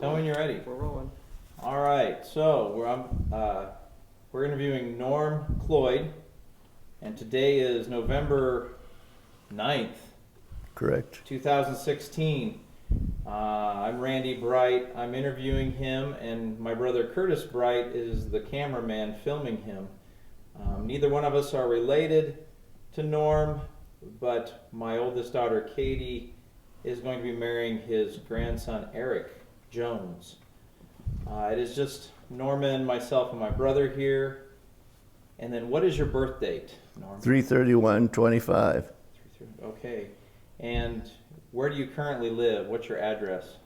Tell me when you're ready. We're rolling. All right, so we're interviewing Norm Floyd, and today is November 9th, Correct. 2016. I'm Randy Bright. I'm interviewing him, and my brother Curtis Bright is the cameraman filming him. Neither one of us are related to Norm, but my oldest daughter Katie is going to be marrying his grandson Eric Jones. It is just Norman, myself, and my brother here. And then what is your birth date, Norm? 33125. Okay. And where do you currently live? What's your address?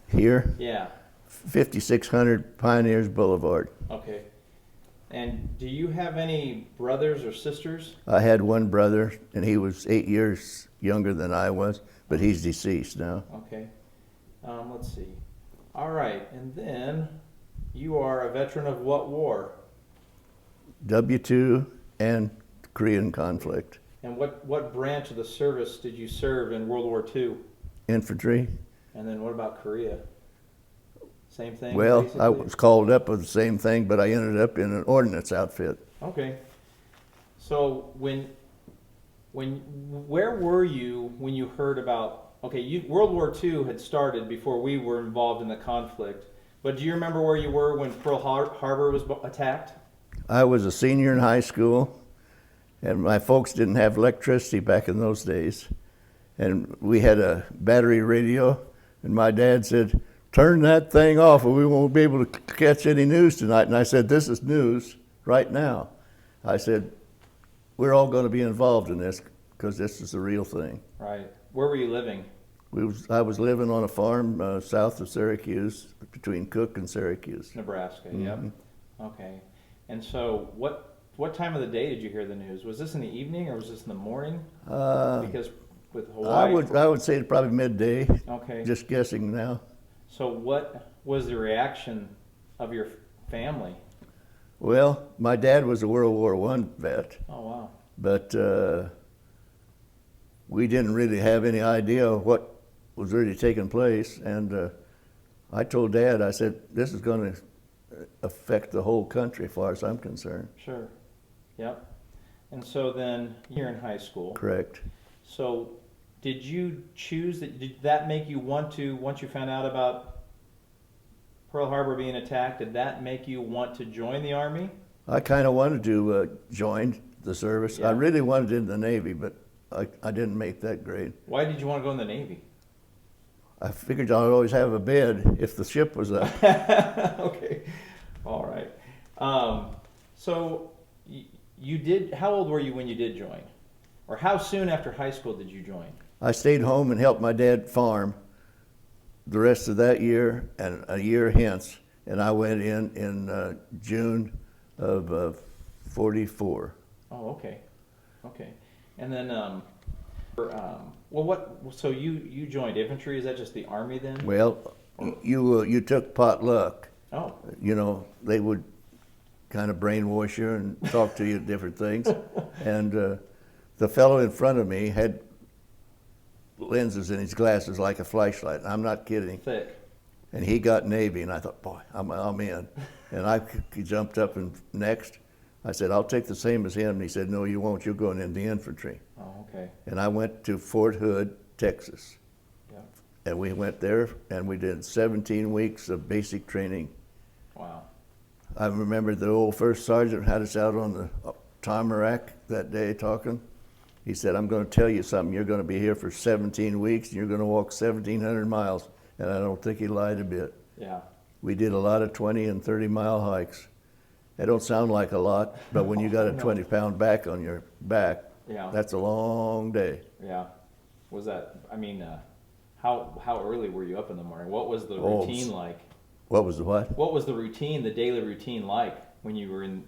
Here, Yeah. 5600 Pioneers Boulevard. Okay. And do you have any brothers or sisters? I had one brother, and he was 8 years younger than I was, but he's deceased now. Okay. Let's see. All right. And then you are a veteran of what war? W2 and Korean conflict. And what branch of the service did you serve in World War II? Infantry. And then what about Korea? Same thing? Well, basically? I was called up with the same thing, but I ended up in an ordnance outfit. Okay. So where were you when you heard about, World War II had started before we were involved in the conflict, but do you remember where you were when Pearl Harbor was attacked? I was a senior in high school, and my folks didn't have electricity back in those days. And we had a battery radio, and my dad said, "Turn that thing off or we won't be able to catch any news tonight." And I said, "This is news right now." I said, "We're all going to be involved in this because this is the real thing." Right. Where were you living? I was living on a farm south of Syracuse, between Cook and Syracuse. Nebraska, Mm-hmm. Yep. Okay. And so what time of the day did you hear the news? Was this in the evening or was this in the morning? Because with Hawaii... I would say probably midday, Okay. just guessing now. So what was the reaction of your family? Well, my dad was a World War I vet, Oh, wow. but we didn't really have any idea what was really taking place. And I told Dad, I said, "This is going to affect the whole country as far as I'm concerned." Sure. Yep. And so then you're in high school. Correct. So did you choose that? Did that make you want to, once you found out about Pearl Harbor being attacked, did that make you want to join the Army? I kind of wanted to join the service. Yeah. I really wanted in the Navy, but I didn't make that grade. Why did you want to go in the Navy? I figured I'd always have a bed if the ship was up. Okay. All right. So you did, how old were you when you did join? Or how soon after high school did you join? I stayed home and helped my dad farm the rest of that year and a year hence, and I went in June of 44. Oh, okay. Okay. And then, so you joined infantry, is that just the Army then? Well, you took potluck. Oh. You know, they would kind of brainwash you and talk to you different things. And the fellow in front of me had lenses in his glasses like a flashlight. I'm not kidding. Thick. And he got Navy, and I thought, boy, I'm in. And I jumped up and next. I said, "I'll take the same as him." And he said, "No, you won't. You're going in the infantry." Oh, okay. And I went to Fort Hood, Texas. Yeah. And we went there, and we did 17 weeks of basic training. Wow. I remember the old first sergeant had us out on the tarmac that day talking. He said, "I'm going to tell you something. You're going to be here for 17 weeks, and you're going to walk 1,700 miles. And I don't think he lied a bit. Yeah. We did a lot of 20 and 30-mile hikes. That don't sound like a lot, but when you got a 20-pound back on your back, Yeah. that's a long day. Yeah. Was that, how early were you up in the morning? What was the Oh, routine like? What was the what? What was the routine, the daily routine like when you were in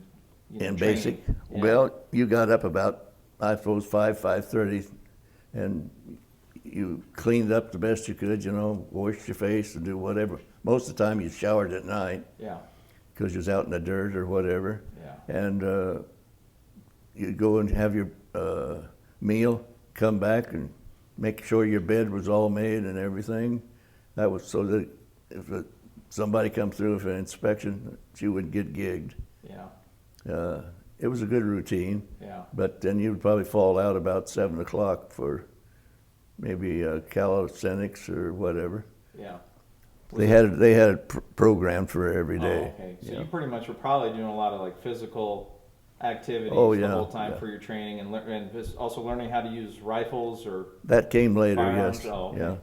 In training? basic? Yeah. Well, you got up about, I suppose, 5:30, and you cleaned up the best you could, you know, washed your face and do whatever. Most of the time you showered at night Yeah. because you was out in the dirt or whatever. Yeah. And you'd go and have your meal, come back and make sure your bed was all made and everything. That was so that if somebody come through for an inspection, you would get gigged. Yeah. It was a good routine, Yeah. but then you'd probably fall out about 7 o'clock for maybe calisthenics or whatever. Yeah. They had it programmed for every day. Oh, okay. So Yeah. you pretty much were probably doing a lot of like physical activities Oh, the yeah, whole time yeah. for your training, and just also learning how to use rifles or That came later, firearms. yes. Oh, okay. Yeah.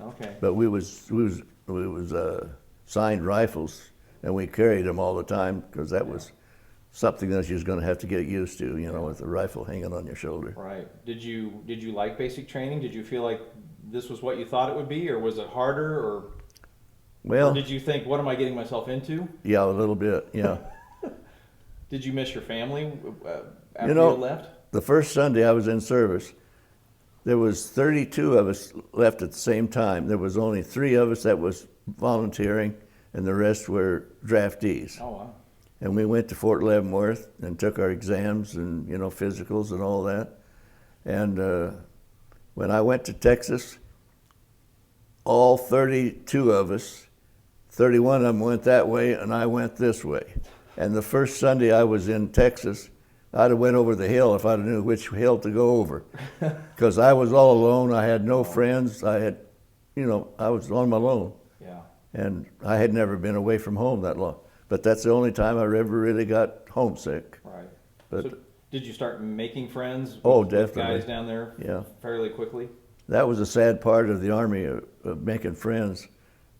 Okay. But we was signed rifles, and we carried them all the time because that was something that you was going to have to get used to, you know, with the rifle hanging on your shoulder. Right. Did you like basic training? Did you feel like this was what you thought it would be, or was it harder, or Well, did you think, what am I getting myself into? yeah, a little bit, yeah. Did you miss your family after You know, you left? The first Sunday I was in service, there was 32 of us left at the same time. There was only 3 of us that was volunteering, and the rest were draftees. Oh, wow. And we went to Fort Leavenworth and took our exams and, you know, physicals and all that. And when I went to Texas, all 32 of us, 31 of them went that way, and I went this way. And the first Sunday I was in Texas, I'd have went over the hill if I'd have knew which hill to go over. Because I was all alone. I had no friends. I had, you know, I was on my own. Yeah. And I had never been away from home that long. But that's the only time I ever really got homesick. Right. But So did you start making friends with, Oh, with definitely. guys down there Yeah. fairly quickly? that was a sad part of the Army, of making friends.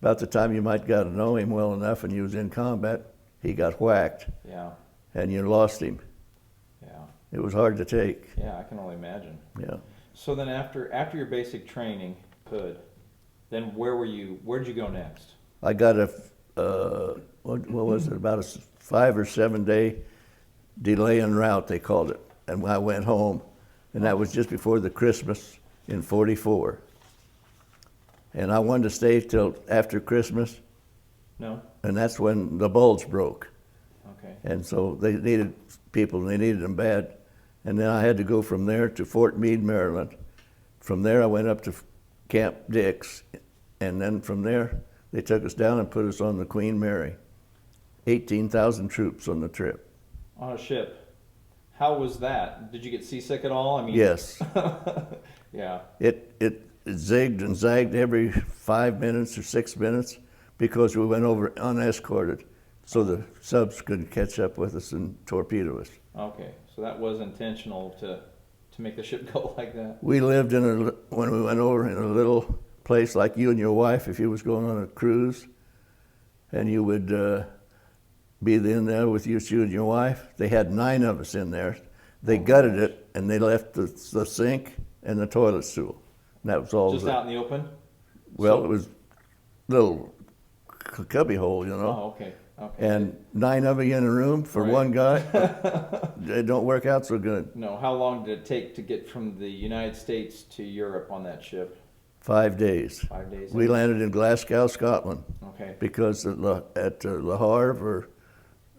About the time you might got to know him well enough and you was in combat, he got whacked Yeah. and you lost him. Yeah. It was hard to take. Yeah, I can only imagine. Yeah. So then after your basic training, then where'd you go next? I got what was it, about a 5 or 7 day delay en route, they called it. And I went home, and that was just before the Christmas in '44. And I wanted to stay till after Christmas, No? and that's when the bulge broke. Okay. And so they needed people, and they needed them bad. And then I had to go from there to Fort Meade, Maryland. From there, I went up to Camp Dix, and then from there, they took us down and put us on the Queen Mary. 18,000 troops on the trip. On a ship. How was that? Did you get seasick at all? I mean, Yes. Yeah. It zigged and zagged every 5 minutes or 6 minutes because we went over unescorted, so the subs couldn't catch up with us and torpedo us. Okay. So that was intentional to make the ship go like that. We lived when we went over, in a little place like you and your wife, if you was going on a cruise, and you would be in there with you and your wife. They had 9 of us in there. They gutted it, and they left the sink and the toilet stool. And that was all. Just out in the open? Well, So- it was little cubby hole, you know. Oh, okay. Okay. And 9 of you in a room for Right. one guy. It don't work out so good. No, how long did it take to get from the United States to Europe on that ship? 5 days. 5 days? We landed in Glasgow, Scotland, Okay. because at Le Havre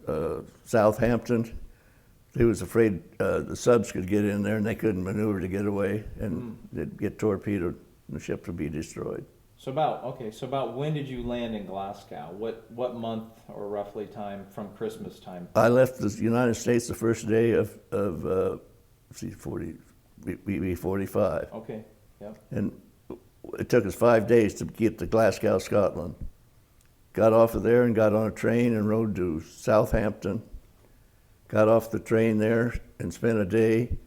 or Southampton, they was afraid the subs could get in there and they couldn't maneuver to get away, and they'd get torpedoed and the ship would be destroyed. So about when did you land in Glasgow? What month or roughly time from Christmas time? I left the United States the first day of 45, Okay. Yep. and it took us 5 days to get to Glasgow, Scotland. Got off of there and got on a train and rode to Southampton. Got off the train there and spent a day,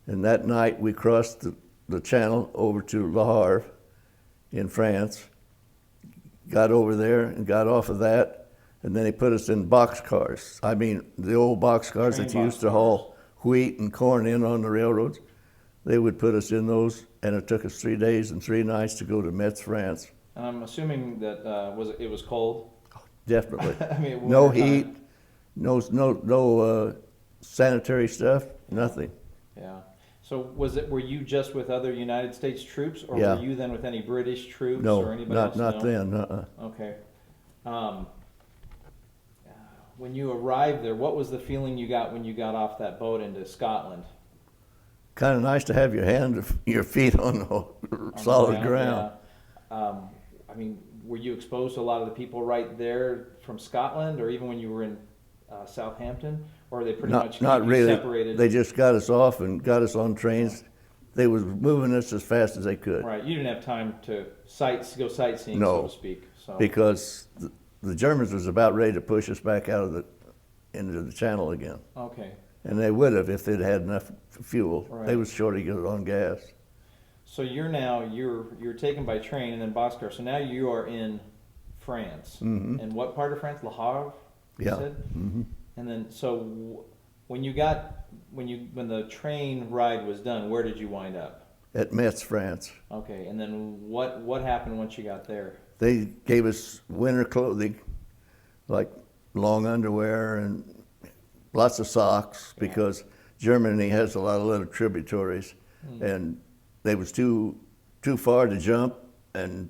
and that night we crossed the channel over to Le Havre in France. Got over there and got off of that, and then they put us in boxcars. I mean, the old boxcars that Train used to boxcars. haul wheat and corn in on the railroads. They would put us in those, and it took us 3 days and 3 nights to go to Metz, France. And I'm assuming that it was cold. Definitely. I mean, No wintertime. heat, no sanitary stuff, nothing. Yeah. So were you just with other United States troops, or Yeah. were you then with any British troops No, or anybody not else? not No? then. Okay. When you arrived there, what was the feeling you got when you got off that boat into Scotland? Kind of nice to have your feet on the On the solid ground. Yeah. I mean, were you exposed to a lot of the people right there from Scotland, or even when you were in Southampton, or they pretty much Not keep you really. separated? They just got us off and got us on trains. They was moving us as fast as they could. Right, you didn't have time to go sightseeing, No, so to speak. So. because the Germans was about ready to push us back into the channel again. Okay. And they would have if they'd had enough fuel. Right. They was shorting it on gas. So you're taken by train and then boxcar. So now you are in France. Mm-hmm. And what part of France? Le Havre. You Yeah. said? Mm-hmm. And then when the train ride was done, where did you wind up? At Metz, France. Okay. And then what happened once you got there? They gave us winter clothing, like long underwear and lots of socks, because Germany has a lot of little tributaries, and they was too far to jump and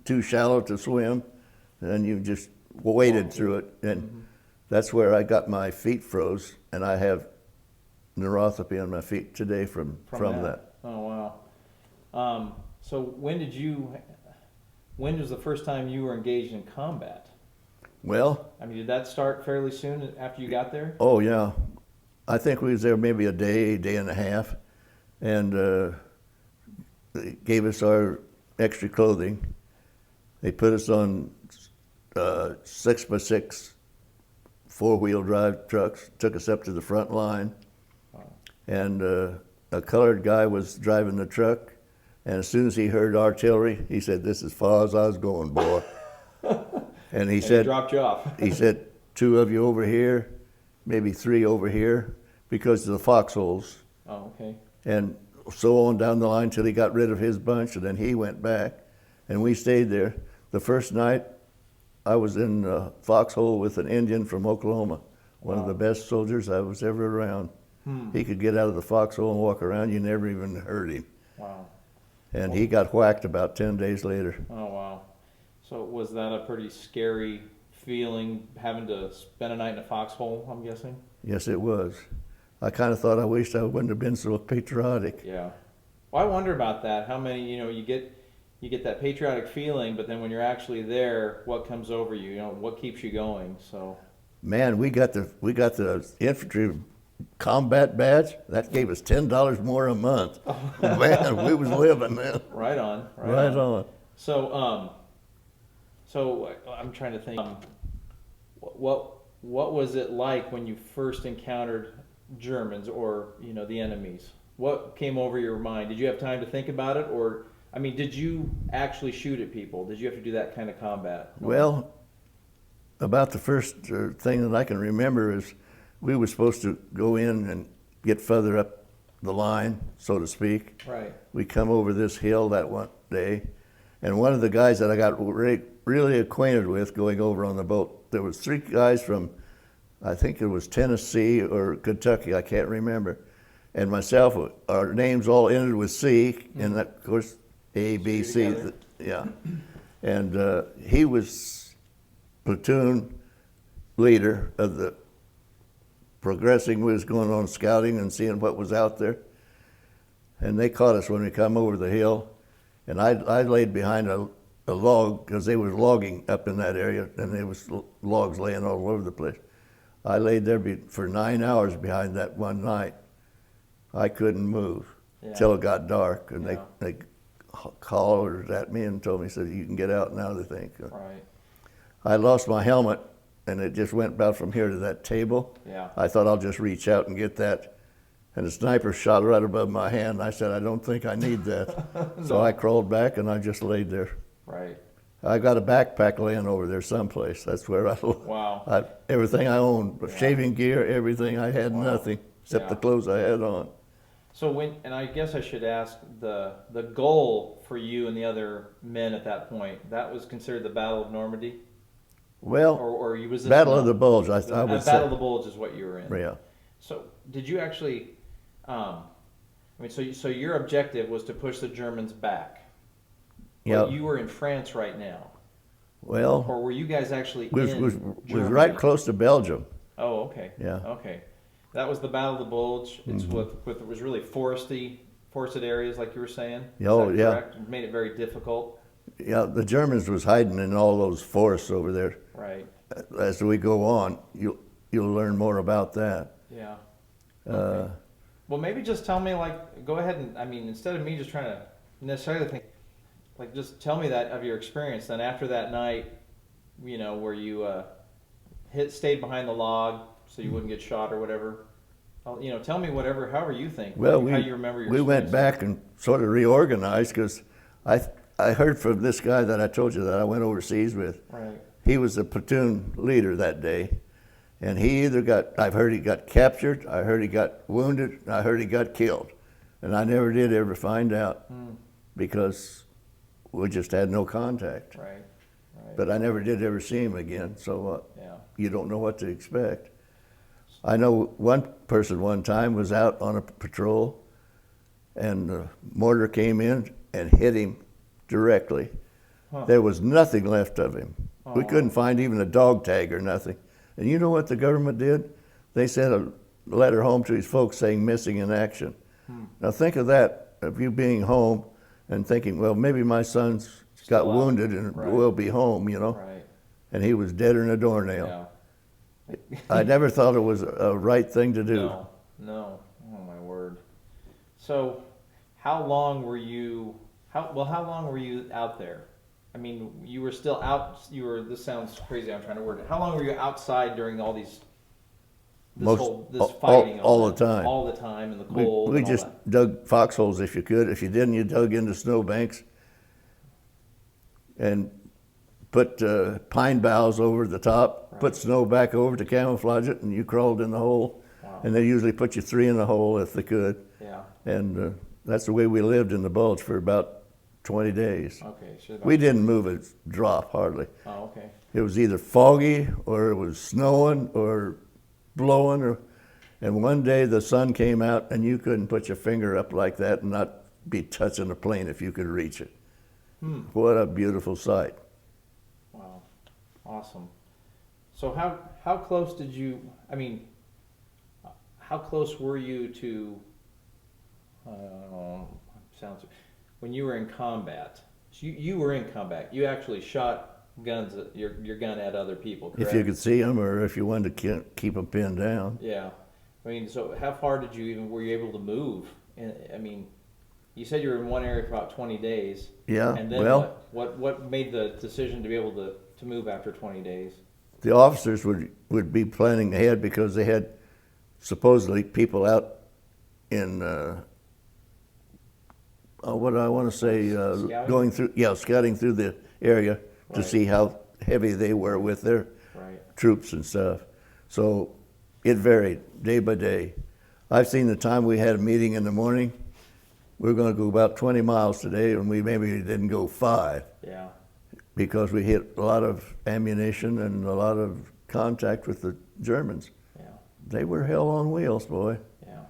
too shallow to swim, and you just waded through it, and that's where I got my feet froze, and I have neuropathy on my feet today from that. Oh wow. So when was the first time you were engaged in combat? Well, I mean, did that start fairly soon after you got there? oh yeah, I think we was there maybe a day and a half, and they gave us our extra clothing. They put us on 6x6 4-wheel drive trucks, took us up to the front line, and a colored guy was driving the truck, and as soon as he heard artillery, he said, "This is as far as I was going, boy." And he said, dropped you off. he said, 2 of you over here, maybe 3 over here, because of the foxholes. Oh, okay. And so on down the line till he got rid of his bunch, and then he went back, and we stayed there. The first night, I was in a foxhole with an Indian from Oklahoma, one of the best soldiers I was ever around. He could get out of the foxhole and walk around. You never even heard him. Wow. And he got whacked about 10 days later. Oh, wow. So was that a pretty scary feeling, having to spend a night in a foxhole, I'm guessing? Yes, it was. I kind of thought I wished I wouldn't have been so patriotic. Yeah. Well, I wonder about that. How many, you get that patriotic feeling, but then when you're actually there, what comes over you? What keeps you going? So. Man, we got the infantry combat badge. That gave us $10 more a month. Man, we was living, man. Right on. Right on. So I'm trying to think. What was it like when you first encountered Germans or the enemies? What came over your mind? Did you have time to think about it, or did you actually shoot at people? Did you have to do that kind of combat? Well, about the first thing that I can remember is we were supposed to go in and get further up the line, so to speak. Right. We come over this hill that one day, and one of the guys that I got really acquainted with going over on the boat, there was 3 guys from, I think it was Tennessee or Kentucky, I can't remember, and myself, our names all ended with C, and that, of course, A, B, C, yeah. And he was platoon leader of the progressing. We was going on scouting and seeing what was out there, and they caught us when we come over the hill, and I laid behind a log because they was logging up in that area, and there was logs laying all over the place. I laid there for 9 hours behind that one night. I couldn't move till it got dark, and they hollered at me and told me, said, "You can get out now," they think. Right. I lost my helmet, and it just went about from here to that table. Yeah. I thought I'll just reach out and get that, and the sniper shot right above my hand. I said, "I don't think I need that." No. So I crawled back, and I just laid there. Right. I got a backpack laying over there someplace. That's where Wow. everything I owned, shaving gear, everything. I had nothing except the clothes I had on. So and I guess I should ask, the goal for you and the other men at that point, that was considered the Battle of Normandy? Well, or you was Battle of the Bulge. I would say. Battle of the Bulge is what you were in. Yeah. So did you actually? So your objective was to push the Germans back. Yeah. You were in France right now. Well, or were you guys actually was Germany? right close to Belgium. Oh, okay. Yeah. Okay. That was the Battle of the Bulge. It's with it was really forested areas, like you were saying. Oh, Is that yeah. correct? It made it very difficult. Yeah, the Germans was hiding in all those forests over there. Right. As we go on, you'll learn more about that. Yeah. Uh, Okay. Well, maybe just tell me, like, go ahead and, I mean, instead of me just trying to necessarily think, like, just tell me that of your experience. Then after that night, you know, where you stayed behind the log so you wouldn't get shot or whatever. You know, tell me whatever, however you think. Well, how you remember your we went experience. back and sort of reorganized because I heard from this guy that I told you that I went overseas with. Right. He was the platoon leader that day, and I've heard he got captured, I heard he got wounded, and I heard he got killed, and I never did ever find out because we just had no contact. Right. Right. But I never did ever see him again, so Yeah. you don't know what to expect. I know one person one time was out on a patrol, and the mortar came in and hit him directly. Huh. There was nothing left of him. We Oh. couldn't find even a dog tag or nothing. And you know what the government did? They sent a letter home to his folks saying missing in action. Now think of that, of you being home and thinking, well, maybe my son's got Still out. wounded and Right. will be home, you know? Right. And he was deader than a doornail. Yeah. I never thought it was a right thing to do. No. No. Oh my word. So, how long were you? How long were you out there? I mean, you were still out. This sounds crazy. I'm trying to word it. How long were you outside during all these? This fighting all the time. All the time in the cold. We and all just that? dug foxholes if you could. If you didn't, you dug into snowbanks and put pine boughs over the top, Right. put snow back over to camouflage it, and you crawled in the hole. Wow. And they usually put you 3 in the hole if they could. Yeah. And that's the way we lived in the Bulge for about 20 days. Okay. So We didn't move a drop hardly. Oh, okay. It was either foggy or it was snowing or blowing, and one day the sun came out and you couldn't put your finger up like that and not be touching the plane if you could reach it. What a beautiful sight. Wow. Awesome. So how close did you? I mean, how close were you to? Sounds when you were in combat. So you were in combat. You actually shot guns at your gun at other people. Correct? If you could see them or if you wanted to keep them pinned down. Yeah. I mean, so how far were you able to move? And I mean, you said you were in one area for about 20 days. Yeah, And then well, what made the decision to be able to move after 20 days? the officers would be planning ahead because they had supposedly people out in, what do I want to say, Scouting? scouting through the area to Right. see how heavy they were with their Right. troops and stuff. So it varied day by day. I've seen the time we had a meeting in the morning. We're going to go about 20 miles today, and we maybe didn't go 5 Yeah. because we hit a lot of ammunition and a lot of contact with the Germans. Yeah. They were hell on wheels, boy. Yeah.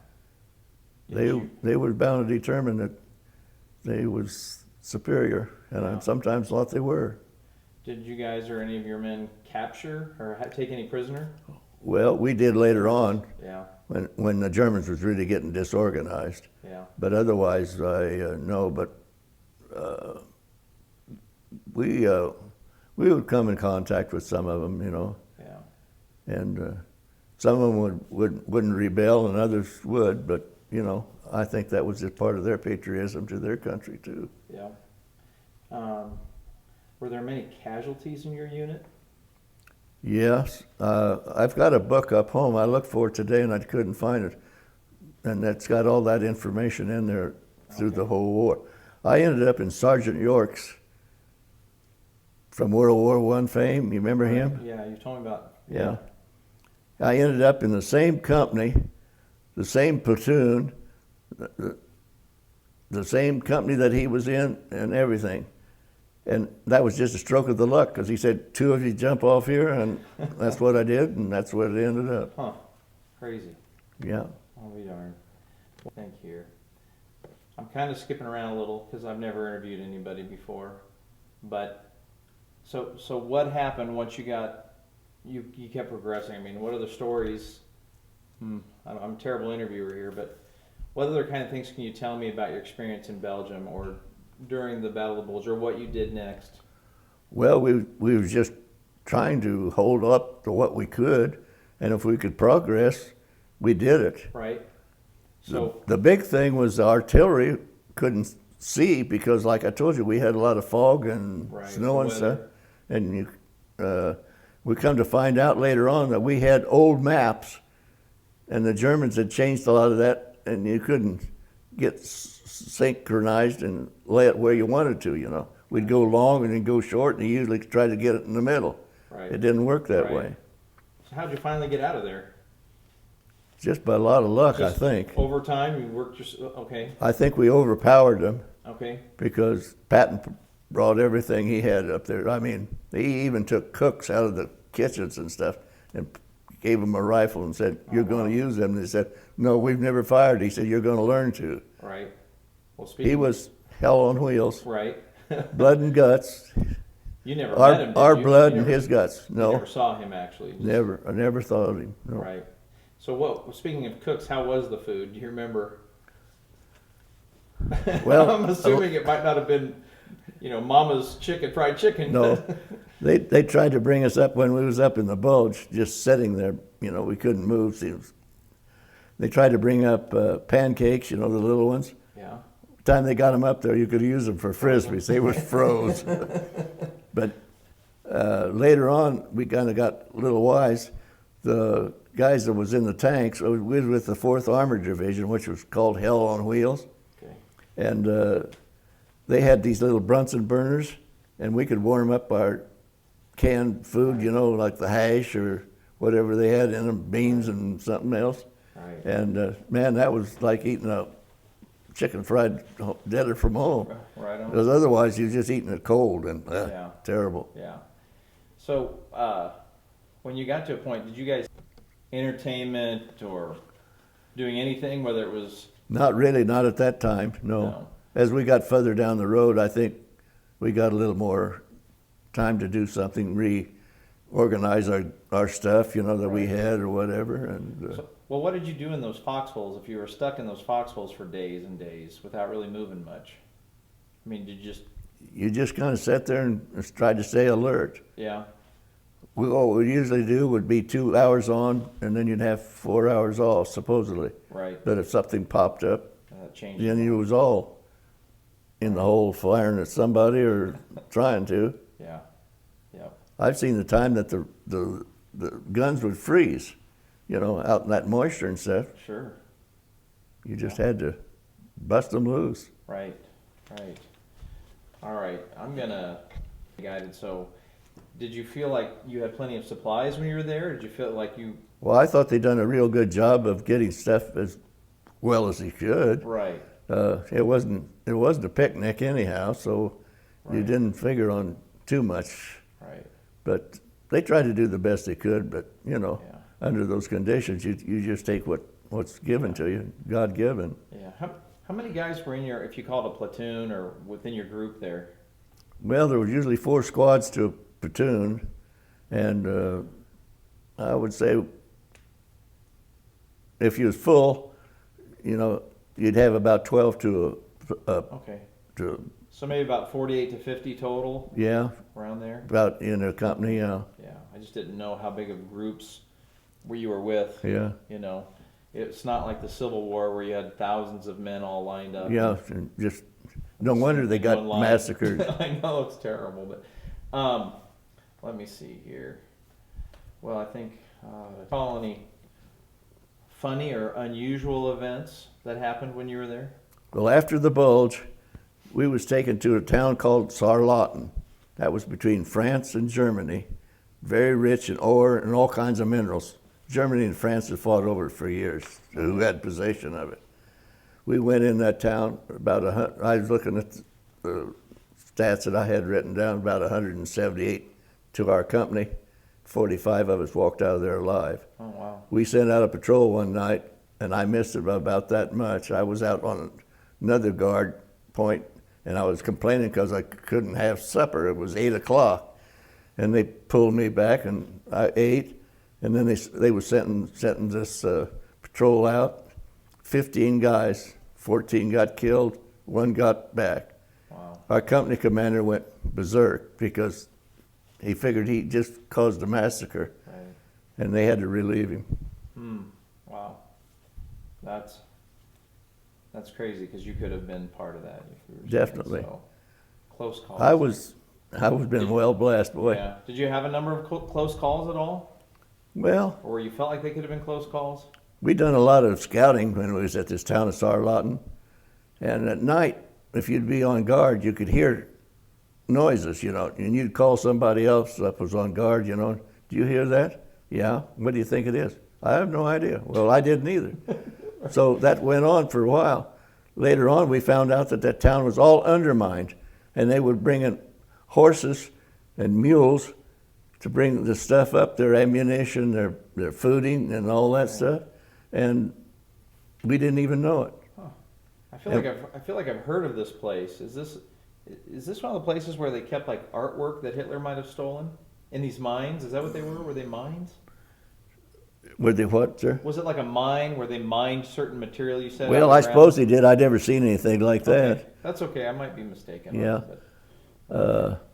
Did They were bound to determine that they was superior, and Yeah. I sometimes thought they were. Did you guys or any of your men capture or take any prisoner? Well, we did later on Yeah. when the Germans was really getting disorganized. Yeah. But otherwise, I no. But we would come in contact with some of them, you know, Yeah. and some of them wouldn't rebel, and others would. But you know, I think that was just part of their patriotism to their country too. Yeah. Were there many casualties in your unit? Yes, I've got a book up home I looked for today, and I couldn't find it, and that's got all that information in there through the whole war. I ended up in Sergeant York's from World War I fame. You remember him? Yeah, you told me about. Yeah. I ended up in the same company, the same platoon, the same company that he was in, and everything. And that was just a stroke of the luck, because he said, 2 of you jump off here, and that's what I did, and that's what it ended up. Huh. Crazy. Yeah. I'll be darned. Thank you. I'm kind of skipping around a little because I've never interviewed anybody before. But so what happened once you kept progressing? I mean, what other stories? I'm a terrible interviewer here, but what other kind of things can you tell me about your experience in Belgium or during the Battle of the Bulge, or what you did next? Well, we was just trying to hold up to what we could, and if we could progress, we did it. Right. So The big thing was the artillery couldn't see because, like I told you, we had a lot of fog and Right, snow the and stuff. weather. And we come to find out later on that we had old maps, and the Germans had changed a lot of that, and you couldn't get synchronized and lay it where you wanted to. You know, we'd go long and then go short, and you usually try to get it in the middle. right. It didn't work that Right. way. So how'd you finally get out of there? Just by a lot of luck, Just I think. Over time, you worked your. Okay. I think we overpowered them. Okay. Because Patton brought everything he had up there. I mean, he even took cooks out of the kitchens and stuff and gave them a rifle and said, "You're going to use them." And they said, "No, we've never fired." He said, "You're going to learn to." Right. Well, He speaking. was hell on wheels, Right. blood and guts. You never met him. Did Our you? blood You and never- his guts. You No, never saw him actually. Just- never. I never thought of him. No. Right. So what? Speaking of cooks, how was the food? Do you remember? Well, I'm assuming it might not have been, Mama's fried chicken. No, they tried to bring us up when we was up in the bulge, just sitting there. You know, we couldn't move. They tried to bring up pancakes, the little ones. Yeah. The time they got them up there, you could use them for frisbees. They were froze. But later on, we kind of got a little wise. The guys that was in the tanks, we was with the 4th Armored Division, which was called Hell on Wheels. Okay. And they had these little Brunson burners, and we could warm up our canned food, like the hash or whatever they had in them, beans and something else. Right. And man, that was like eating a chicken fried dinner from home. Right on. Because otherwise, you're just eating it cold and Yeah. terrible. Yeah. So when you got to a point, did you guys entertainment or doing anything, whether it was? Not really, not at that time, no. No. As we got further down the road, I think we got a little more time to do something, reorganize our stuff, that we Right. had or whatever. And Well, what did you do in those foxholes if you were stuck in those foxholes for days and days without really moving much? I mean, did you just? you just kind of sat there and tried to stay alert. Yeah. What we usually do would be 2 hours on, and then you'd have 4 hours off, supposedly. Right. But if something popped up, Changed. then you was all in the hole firing at somebody or trying to. Yeah. Yeah. I've seen the time that the guns would freeze, out in that moisture and stuff. Sure. You just had to bust them loose. Right. Right. All right. I'm gonna guided. So, did you feel like you had plenty of supplies when you were there? Or did you feel like you? Well, I thought they'd done a real good job of getting stuff as well as they could. Right. It wasn't a picnic anyhow, so you Right. didn't figure on too much. Right. But they tried to do the best they could. But Yeah. under those conditions, you just take what's given to you, God given. Yeah. How many guys were in your, if you call it a platoon or within your group there? Well, there was usually 4 squads to a platoon, and I would say if you was full, you'd have about 12 to Okay. So maybe about 48 to 50 total yeah, around there. about in a company, Yeah. I just didn't know how big of groups you were with. yeah, It's not like the Civil War where you had thousands of men all lined up. yeah, and just no wonder they in got one line. massacred. I know it's terrible, but let me see here. Well, I think recall any funny or unusual events that happened when you were there? Well, after the bulge, we was taken to a town called Sarlaten. That was between France and Germany, very rich in ore and all kinds of minerals. Germany and France had fought over it for years, who had possession of it. We went in that town, I was looking at the stats that I had written down, about 178 to our company. 45 of us walked out of there alive. Oh, wow. We sent out a patrol one night, and I missed it by about that much. I was out on another guard point, and I was complaining because I couldn't have supper. It was 8 o'clock, and they pulled me back, and I ate, and then they were sending this patrol out. 15 guys, 14 got killed, 1 got back. Wow. our company commander went berserk because he figured he just caused a massacre, Right. and they had to relieve him. Wow. That's crazy because you could have been part of that if you were Definitely. so close calls. I was been well blessed, boy. Yeah. Did you have a number of close calls at all, Well, or you felt like they could have been close calls? we done a lot of scouting when we was at this town of Sarlotton, and at night, if you'd be on guard, you could hear noises, and you'd call somebody else that was on guard, do you hear that? Yeah. What do you think it is? I have no idea. Well, I didn't either. So that went on for a while. Later on, we found out that town was all undermined, and they would bring in horses and mules to bring the stuff up, their ammunition, their fooding, and all that stuff, and we didn't even know it. Huh. I feel like I've heard of this place. Is this one of the places where they kept like artwork that Hitler might have stolen in these mines? Is that what they were? Were they mines? Were they what, sir? Was it like a mine where they mined certain material? You said. Well, I suppose they did. I'd never seen anything like that. Okay. That's okay. I might be mistaken. Yeah. But...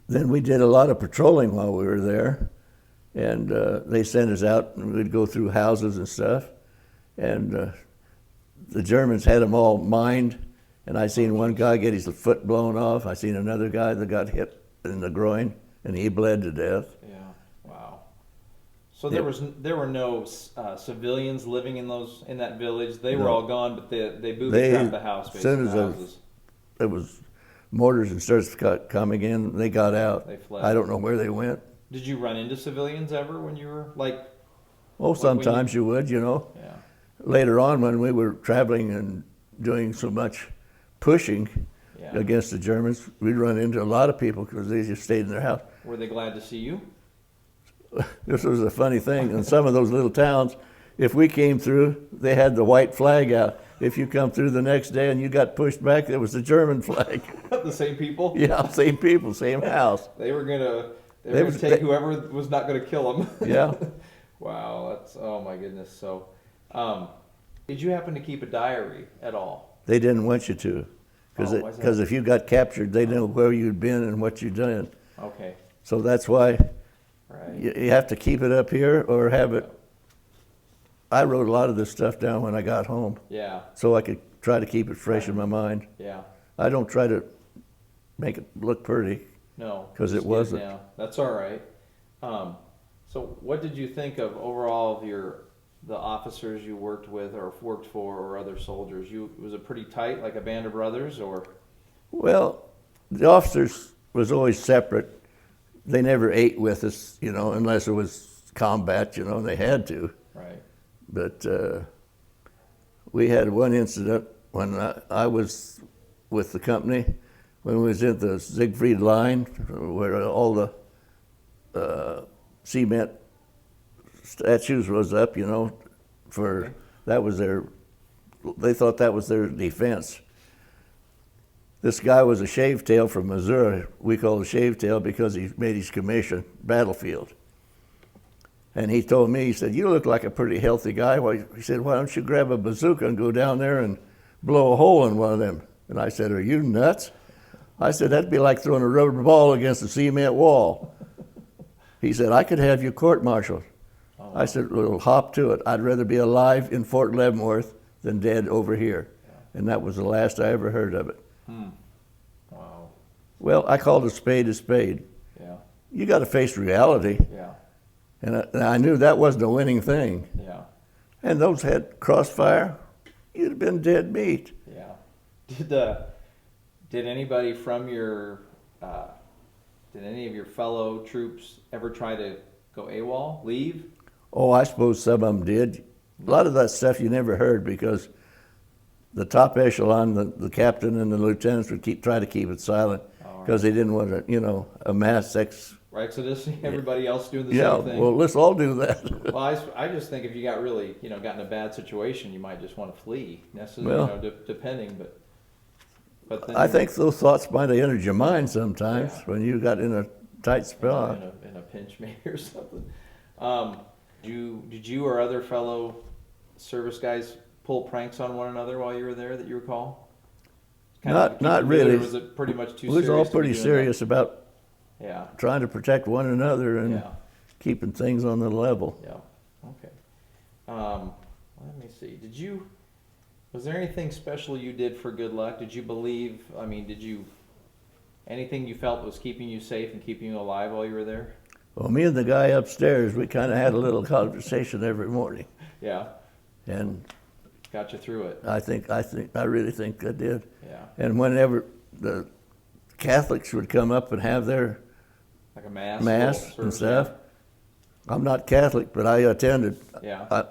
Then we did a lot of patrolling while we were there, and they sent us out, and we'd go through houses and stuff, and the Germans had them all mined, and I seen one guy get his foot blown off. I seen another guy that got hit in the groin, and he bled to death. Yeah. Wow. So there were no civilians living in that village. They were all gone, but they booby trapped the house. As soon as it was mortars and stuff coming in, they got out. They fled. I don't know where they went. Did you run into civilians ever when you were like? Oh, sometimes you would, Yeah. Later on, when we were traveling and doing so much pushing against the Germans, we'd run into a lot of people because they just stayed in their house. Were they glad to see you? This was a funny thing. In some of those little towns, if we came through, they had the white flag out. If you come through the next day and you got pushed back, there was the German flag. The same people? Yeah, same people, same house. They were gonna take whoever was not gonna kill them. Yeah. Wow, oh my goodness. So, did you happen to keep a diary at all? They didn't want you to, because if you got captured, they knew where you'd been and what you'd done. Okay. So that's why you have to keep it up here or have it. I wrote a lot of this stuff down when I got home. Yeah. So I could try to keep it fresh in my mind. Yeah. I don't try to make it look pretty. No. Because it wasn't. Yeah, that's all right. So what did you think of overall of the officers you worked with or worked for or other soldiers? Was it pretty tight, like a band of brothers, or? Well, the officers was always separate. They never ate with us, unless it was combat, they had to. Right. But we had one incident when I was with the company, when we was in the Siegfried line, where all the cement statues was up, that was they thought that was their defense. This guy was a shaved-tail from Missouri. We call it shaved-tail because he made his commission battlefield. And he told me, he said, "You look like a pretty healthy guy." He said, "Why don't you grab a bazooka and go down there and blow a hole in one of them?" And I said, "Are you nuts?" I said, "That'd be like throwing a rubber ball against a cement wall." He said, "I could have you court-martialed." Oh. I said, "Well, hop to it. I'd rather be alive in Fort Leavenworth than dead over here." Yeah. And that was the last I ever heard of it. Wow. Well, I called a spade a spade. Yeah. You got to face reality. Yeah. And I knew that wasn't a winning thing. Yeah. And those had crossfire, you'd have been dead meat. Yeah. Did anybody from did any of your fellow troops ever try to go AWOL, leave? Oh, I suppose some of them did. A lot of that stuff you never heard because the top echelon, the captain and the lieutenants would try to keep it silent because they didn't want to, a mass Exodus, everybody else doing the same thing. Yeah, well, let's all do that. Well, I just think if you got really, got in a bad situation, you might just want to flee, necessarily, depending, but then I think those thoughts might have entered your mind sometimes when you got in a tight spot. In a pinch maybe or something. Did you or other fellow service guys pull pranks on one another while you were there that you recall? kind of keep Not it moving, really. or was it pretty much too We was serious? all to be pretty doing serious about that? Yeah. trying to protect one another and Yeah. keeping things on the level. Yeah. Okay. Let me see. Was there anything special you did for good luck? Did you believe? I mean, anything you felt was keeping you safe and keeping you alive while you were there? Well, me and the guy upstairs, we kind of had a little conversation every morning, Yeah. and Got you through it. I really think I did. Yeah. And whenever the Catholics would come up and have their Like a mass. mass little and service, stuff, I'm not Catholic, but I attended. Yeah.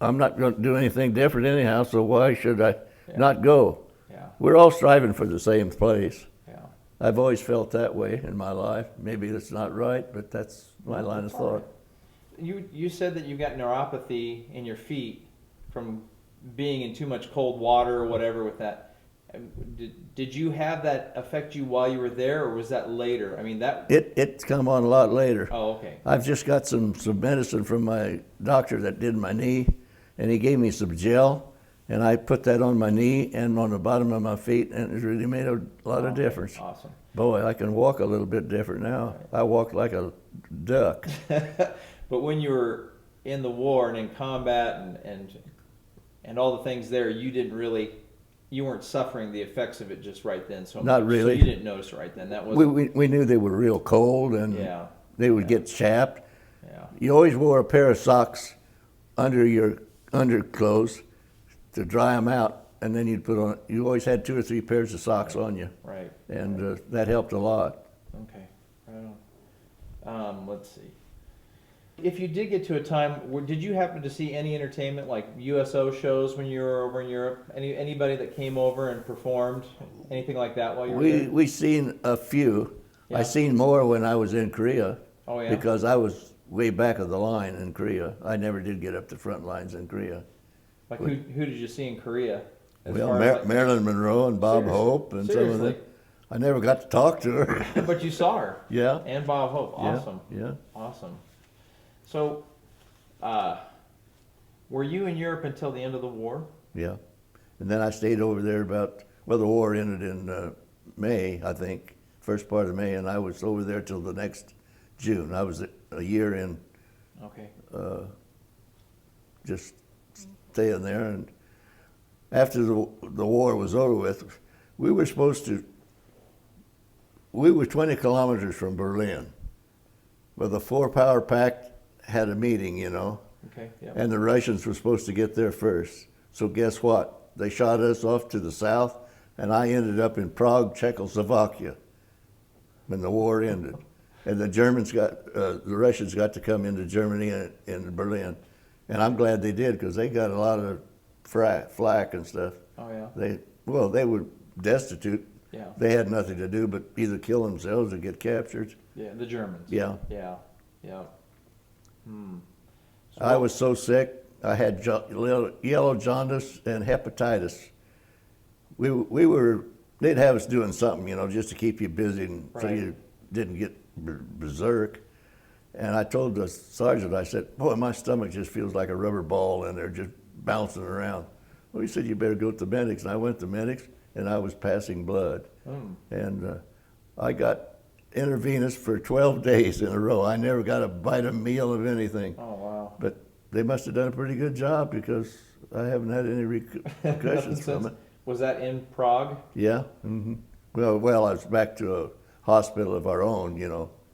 I'm not going to do anything different anyhow, so why should I Yeah. not go? Yeah. We're all striving for the same place. Yeah. I've always felt that way in my life. Maybe that's not right, but that's my line of thought. You said that you got neuropathy in your feet from being in too much cold water or whatever with that. Did you have that affect you while you were there, or was that later? I mean, that. It's come on a lot later. Oh, okay. I've just got some medicine from my doctor that did my knee, and he gave me some gel, and I put that on my knee and on the bottom of my feet, and it really made a lot of Okay, difference. Awesome. Boy, I can walk a little bit different now. I walk like a duck. But when you were in the war and in combat and all the things there, you weren't suffering the effects of it just right then. So Not much. really. So you didn't notice right then. That was. We knew they were real cold, and Yeah. they would Yeah. get chapped. Yeah. You always wore a pair of socks under your underclothes to dry them out, and then you always had 2 or 3 pairs of socks on you, Right. and that helped a lot. Okay. Right on. Let's see. If you did get to a time, did you happen to see any entertainment like USO shows when you were over in Europe? Anybody that came over and performed, anything like that while you were there? We seen a few. Yeah. I seen more when I was in Korea, Oh yeah. because I was way back of the line in Korea. I never did get up the front lines in Korea. Like who did you see in Korea? As Well, far as, like- Marilyn Monroe and Bob Seriously? Hope and some of Seriously? them. I never got to talk to her. But you saw her. Yeah. And Bob Hope. Awesome. Yeah. Awesome. So, were you in Europe until the end of the war? Yeah. And then I stayed over there the war ended in May, I think, first part of May, and I was over there till the next June. I was a year in, Okay. just staying there. And after the war was over with, we were 20 kilometers from Berlin. Well, the 4-power pact had a meeting, Okay. Yeah. and the Russians were supposed to get there first. So guess what? They shot us off to the south, and I ended up in Prague, Czechoslovakia, when the war ended. And the Russians got to come into Germany and Berlin. And I'm glad they did, because they got a lot of flack and stuff. Oh yeah. They were destitute. Yeah. They had nothing to do but either kill themselves or get captured. Yeah. The Germans. Yeah. Yeah. Yeah. So I was so sick. I had yellow jaundice and hepatitis. They'd have us doing something, just to keep you busy and so Right. you didn't get berserk. And I told the sergeant, I said, boy, my stomach just feels like a rubber ball in there, just bouncing around. Well, he said, you better go to the medics. And I went to medics, and I was passing blood. And I got intravenous for 12 days in a row. I never got a bite of meal of anything. Oh wow. But they must have done a pretty good job, because I haven't had any repercussions from it. Was that in Prague? Yeah. Mm-hmm. Well, I was back to a hospital of our own,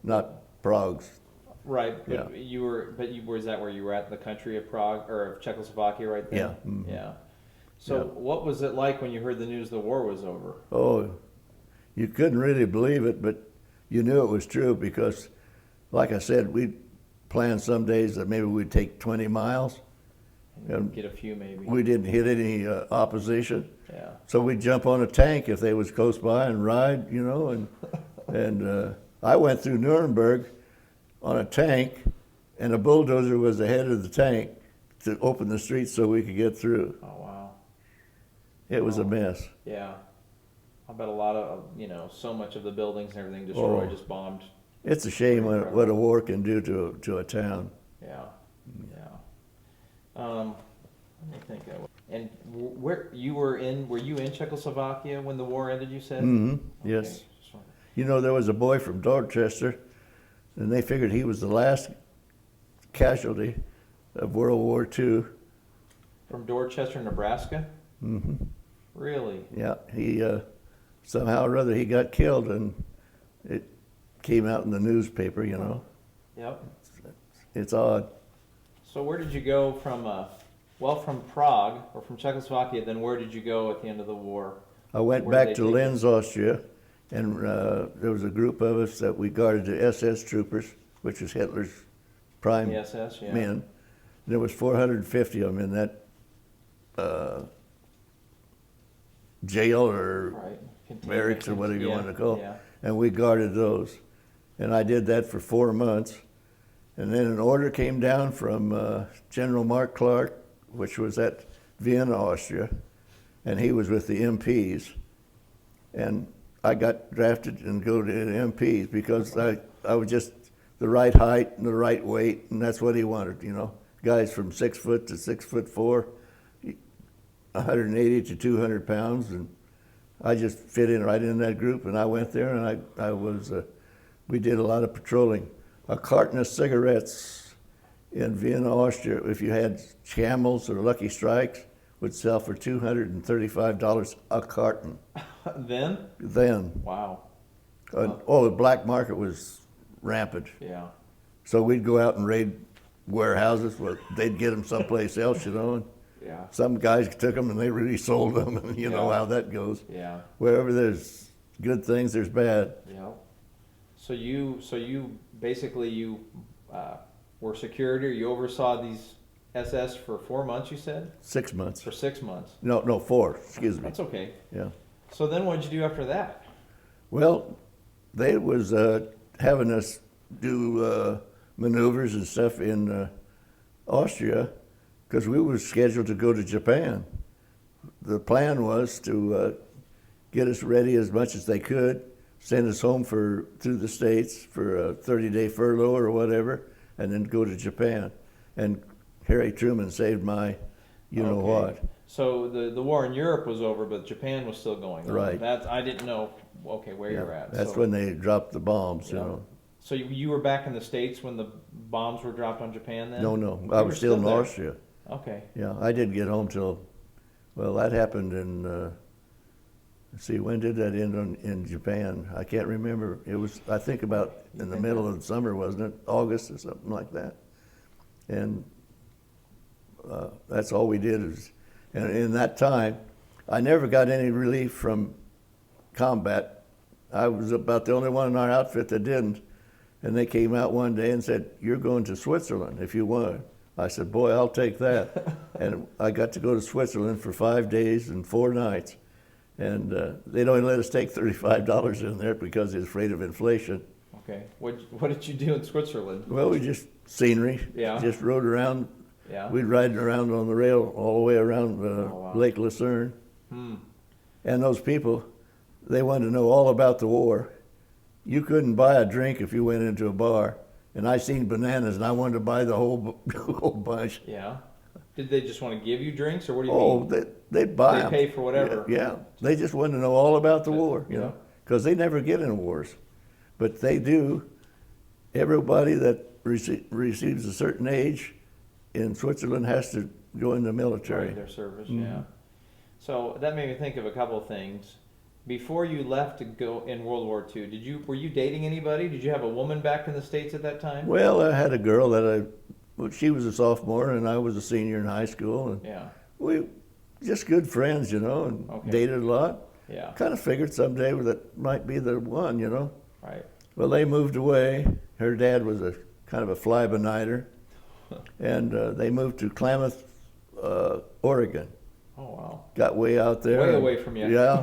not Prague's. Right. Yeah. Was that where you were at, the country of Prague or of Czechoslovakia right there? Yeah. Mhm. Yeah. So Yeah. what was it like when you heard the news the war was over? Oh, you couldn't really believe it, but you knew it was true, because, like I said, we'd plan some days that maybe we'd take 20 miles. And Get a few maybe. we didn't hit any opposition. Yeah. So we'd jump on a tank if they was close by and ride, and I went through Nuremberg on a tank, and a bulldozer was ahead of the tank to open the streets so we could get through. Oh wow. It was a mess. Yeah. I bet a lot of so much of the buildings and everything destroyed, Oh. just bombed. It's a shame what a war can do to a town. Yeah. Yeah. Let me think. And where you were in? Were you in Czechoslovakia when the war ended? You said. Yes. Okay. Just wanted- You know, there was a boy from Dorchester, and they figured he was the last casualty of World War II. From Dorchester, Nebraska. hmm Really? Yeah, he somehow or other he got killed, and it came out in the newspaper. You know, Yep. it's odd. So where did you go from? Well, from Prague or from Czechoslovakia. Then where did you go at the end of the war? I went Where did back they to take Linz, Austria, and there was a group of us that we guarded the SS troopers, which was Hitler's prime The SS. Yeah. men. There was 450 of them in that jail or Right. Containment barracks or whatever you yeah, want to call it. Yeah. And we guarded those. And I did that for 4 months. And then an order came down from General Mark Clark, which was at Vienna, Austria, and he was with the MPs. And I got drafted and go to the MPs because I was just the right height and the right weight, and that's what he wanted, you know. Guys from 6 foot to 6'4", 180 to 200 pounds, and I just fit in right in that group. And I went there, and I was, we did a lot of patrolling. A carton of cigarettes in Vienna, Austria, if you had Camels or Lucky Strikes, would sell for $235 a carton. Then. Then, Wow. the black market was rampant. Yeah. So we'd go out and raid warehouses. Well, they'd get them someplace else, you know. And Yeah. some guys took them and they really sold them, and you know Yeah. how that goes. Yeah. Wherever there's good things, there's bad. Yeah. So you basically were security, or you oversaw these SS for 4 months, you said? 6 months. For 6 months. No, 4. Excuse me. That's okay. Yeah. So then what did you do after that? Well, they was having us do maneuvers and stuff in Austria because we were scheduled to go to Japan. The plan was to get us ready as much as they could, send us home through the States for a 30-day furlough or whatever, and then go to Japan. And Harry Truman saved my you-know-what. So the war in Europe was over, but Japan was still going on. Right. I didn't know, okay, where you're at. That's So- when they dropped the bombs, you Yeah. know. So you were back in the States when the bombs were dropped on Japan then? No, You I were was still in there. Austria. Okay. Yeah, I didn't get home till, well, that happened in, let's see, when did that end in Japan? I can't remember. It was, I think about in the middle of the summer, wasn't it? August or something like that. And that's all we did is, and in that time, I never got any relief from combat. I was about the only one in our outfit that didn't. And they came out one day and said, "You're going to Switzerland if you want." I said, "Boy, I'll take that." And I got to go to Switzerland for 5 days and 4 nights. And they'd only let us take $35 in there because they was afraid of inflation. Okay. What did you do in Switzerland? Well, we just scenery. Yeah. Just rode around. Yeah. We'd ride around on the rail all the way around wow. Lake Lucerne. Hmm. And those people, they wanted to know all about the war. You couldn't buy a drink if you went into a bar. And I seen bananas, and I wanted to buy the whole bunch. Yeah. Did they just want to give you drinks, or what do you Oh, mean? they'd buy They them. pay for whatever. Yeah, they just wanted to know all about the war, you Yeah. know, because they never get in wars. But they do. Everybody that receives a certain age in Switzerland has to go in the military. Right, their service, Mhm. yeah. So that made me think of a couple of things. Before you left to go in World War II, were you dating anybody? Did you have a woman back in the States at that time? Well, I had a girl that well, she was a sophomore and I was a senior in high school, and Yeah, we just good friends, you know, and Okay. dated a lot. yeah, Kind of figured someday that might be the one, you know. right. Well, they moved away. Her dad was a kind of a fly-by-nighter, and they moved to Klamath, Oregon. Oh, wow. Got way out there. Way away from you. Yeah.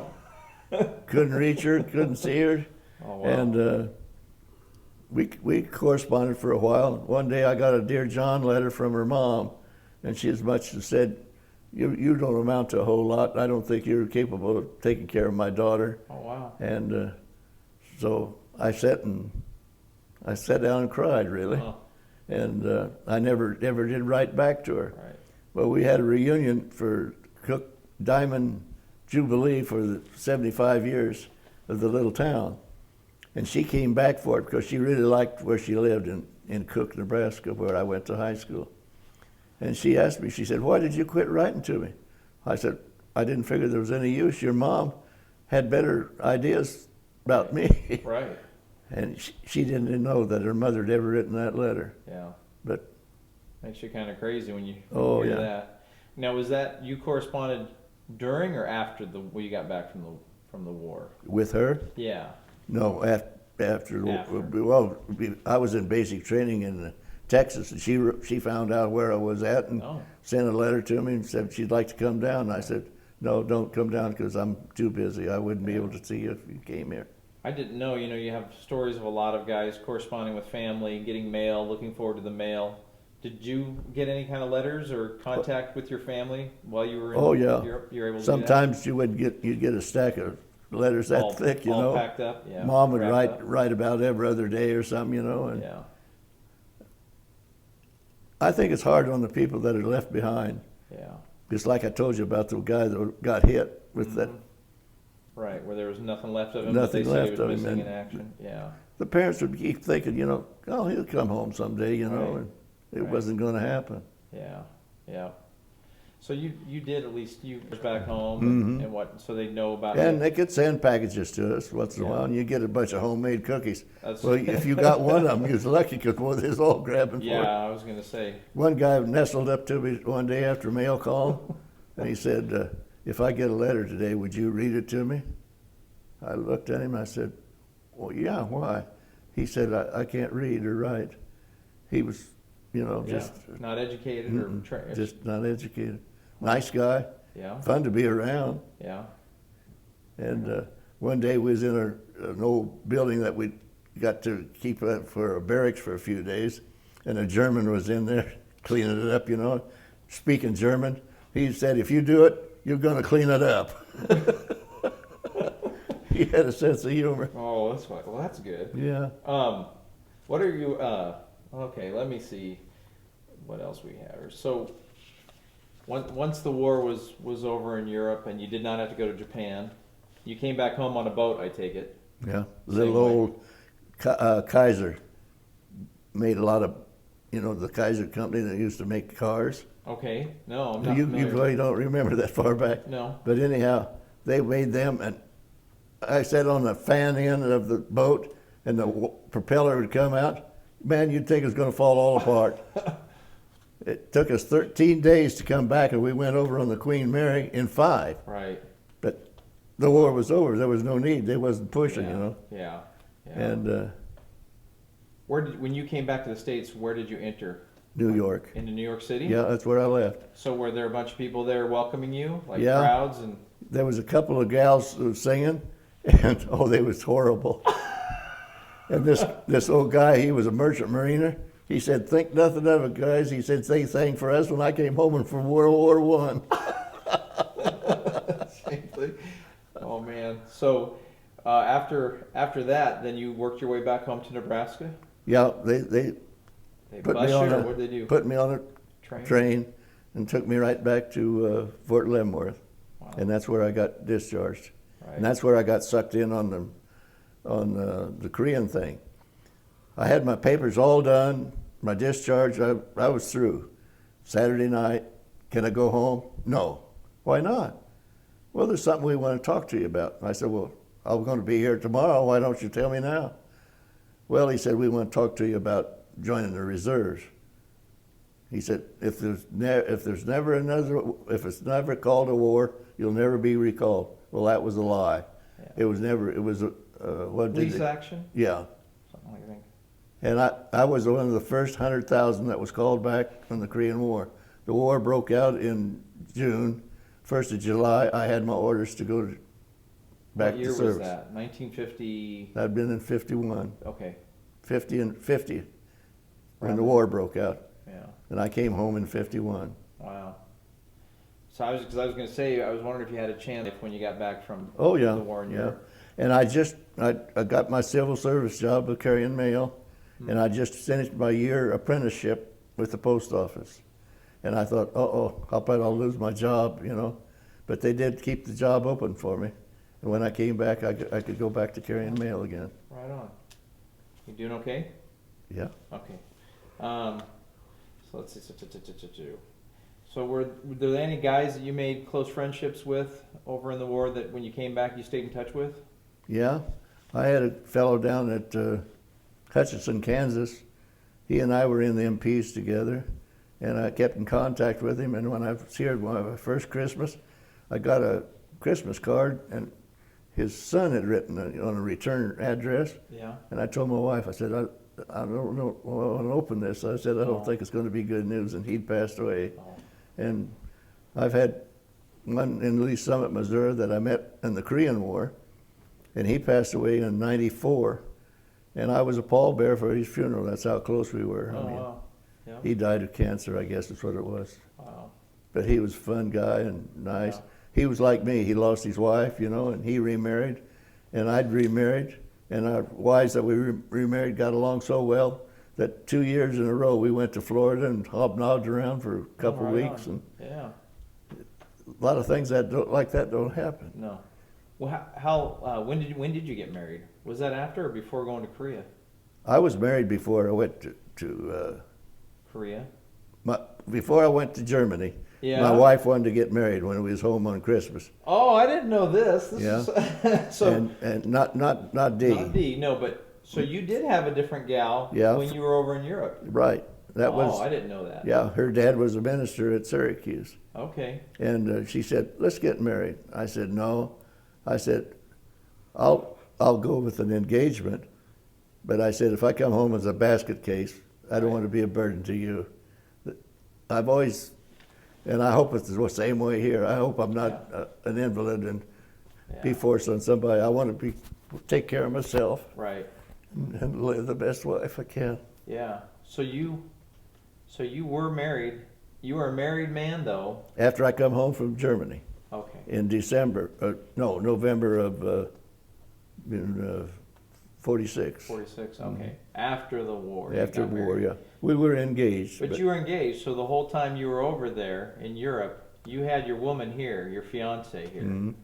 Couldn't reach her, couldn't see her. Oh, wow. And we corresponded for a while. One day I got a Dear John letter from her mom, and she as much as said, you don't amount to a whole lot. I don't think you're capable of taking care of my daughter. Oh, wow. And so I sat down and cried, really. Oh, And I never did write back to her. right. Well, we had a reunion for Cook Diamond Jubilee for the 75 years of the little town. And she came back for it because she really liked where she lived in Cook, Nebraska, where I went to high school. And she asked me, she said, "Why did you quit writing to me?" I said, "I didn't figure there was any use. Your mom had better ideas about me." Right. And she didn't know that her mother had ever written that letter. Yeah. But Makes you kind of crazy when you Oh, hear yeah. that. Now, was that you corresponded during or after when you got back from the war? with her, Yeah. no, after. After. Well, I was in basic training in Texas, and she found out where I was at and Oh. sent a letter to me and said she'd like to come down. And I said, "No, don't come down because I'm too busy. I wouldn't be able to see you if you came here." I didn't know. You have stories of a lot of guys corresponding with family, getting mail, looking forward to the mail. Did you get any kind of letters or contact with your family while you were in Oh, yeah. Europe? You were able to Sometimes you'd get a stack of letters do that? that thick, you all know. packed up. Yeah. Mom would wrapped up? write about every other day or something, you know. And Yeah. I think it's hard on the people that are left behind. Yeah. Just like I told you about the guy that got hit with that. Right, where there was nothing left of him. Nothing but they said left he of was him, missing and- in action. Yeah. The parents would keep thinking, you know, "Oh, he'll come home someday," you know, Right. and it Right. wasn't going to happen. Yeah. Yeah. So you did at least you was back home Mhm. and what? So they know about And it. they could send packages to us once in a Yeah. while, and you get a bunch of homemade cookies. That's- Well, if you got one of them, you was lucky because one of these all grabbing for Yeah, it. I was gonna say. One guy nestled up to me one day after mail call, and he said, "If I get a letter today, would you read it to me?" I looked at him and I said, "Well, yeah, why?" He said, I can't read or write." He was, you know, Yeah. just Not educated or trained. just not educated. Nice guy, Yeah. fun to be around. Yeah. And one day we was in an old building that we got to keep for a barracks for a few days, and a German was in there cleaning it up, you know, speaking German. He said, "If you do it, you're going to clean it up." He had a sense of humor. Oh, that's fine. Well, that's good. Yeah. What are you? Okay, let me see what else we have. So, once the war was over in Europe and you did not have to go to Japan, you came back home on a boat. I take it. Yeah. Same Little way. old Kaiser made a lot of, you know, the Kaiser company that used to make cars. Okay. No, I'm not You familiar. probably don't remember that far back. No. But anyhow, they made them, and I sat on the fan end of the boat, and the propeller would come out. Man, you'd think it was going to fall all apart. It took us 13 days to come back, and we went over on the Queen Mary in 5. Right. But the war was over. There was no need. They wasn't pushing, Yeah. you know. Yeah. Yeah. And when you came back to the States, where did you enter? New York. Into New York City? Yeah, that's where I left. So were there a bunch of people there welcoming you, like Yeah. crowds and? There was a couple of gals who were singing, and oh, they was horrible. And this old guy, he was a merchant mariner. He said, "Think nothing of it, guys." He said, "They sang for us when I came home from World War I." Same thing. Oh man. So after that, then you worked your way back home to Nebraska. Yeah, they They put bus me on you, or a what did they do? put me on a Train? train and took me right back to Fort Leavenworth, Wow. and that's where I got discharged. Right. And that's where I got sucked in on the Korean thing. I had my papers all done, my discharge. I was through. Saturday night, can I go home? No. Why not? Well, there's something we want to talk to you about. I said, well, I'm going to be here tomorrow. Why don't you tell me now? Well, he said, we want to talk to you about joining the reserves. He said, if it's never called a war, you'll never be recalled. Well, that was a lie. Yeah. It was never. It was a what did Police it? action? Yeah. Something like that. And I was one of the first 100,000 that was called back from the Korean War. The war broke out in June. 1st of July, I had my orders to go back What year to service. was that? 1950. I'd been in 51, Okay. 50 when Right. the war broke out. Yeah. And I came home in 51. Wow. So I was going to say, I was wondering if you had a chance when you got back from Oh, yeah. the war in yeah. Europe. And I got my civil service job of carrying mail, and I just finished my year apprenticeship with the post office. And I thought, I'll bet I'll lose my job, you know. But they did keep the job open for me. And when I came back, I could go back to carrying mail again. Right on. You doing okay? Yeah. Okay. So let's see. So were there any guys that you made close friendships with over in the war that when you came back you stayed in touch with? Yeah. I had a fellow down at Hutchinson, Kansas. He and I were in the MPs together, and I kept in contact with him. And when I was here, my first Christmas, I got a Christmas card, and his son had written on a return address. Yeah. And I told my wife, I said, I don't know, I want to open this. I said, I don't think it's going to be good news, and he'd passed away. Oh. And I've had one in Lee Summit, Missouri, that I met in the Korean War, and he passed away in '94. And I was a pallbearer for his funeral. That's how close we were. Oh, wow. Yeah. He died of cancer, I guess is what it was. Wow. But he was a fun guy and nice. Yeah. He was like me. He lost his wife, and he remarried, and I'd remarried. And our wives that we remarried got along so well that 2 years in a row we went to Florida and hobnobbed around for a couple right weeks. on. And Yeah. a lot of things like that don't happen. No. Well, when did you get married? Was that after or before going to Korea? I was married before I went to Korea. before I went to Germany. Yeah. My wife wanted to get married when we was home on Christmas. Oh, I didn't know this. Yeah. Is, so and not D. not D. No, but so you did have a different gal Yeah. when you were over in Europe. Right. That Oh, was I didn't know that. Yeah. Her dad was a minister at Syracuse, Okay. and she said, "Let's get married." I said, "No." I said, "I'll go with an engagement," but I said, "If I come home as a basket case, I don't want to be a burden to you." I've always, and I hope it's the same way here. I hope I'm not an invalid and be forced on somebody. I want to take care of myself Right. and live the best life I can. Yeah. So you were married. You were a married man, though. After I come home from Germany Okay. in November of 46. 46. Okay. After the war. you After got war, married. yeah. We were engaged. But you were engaged, so the whole time you were over there in Europe, you had your woman here, your fiance here. Mhm.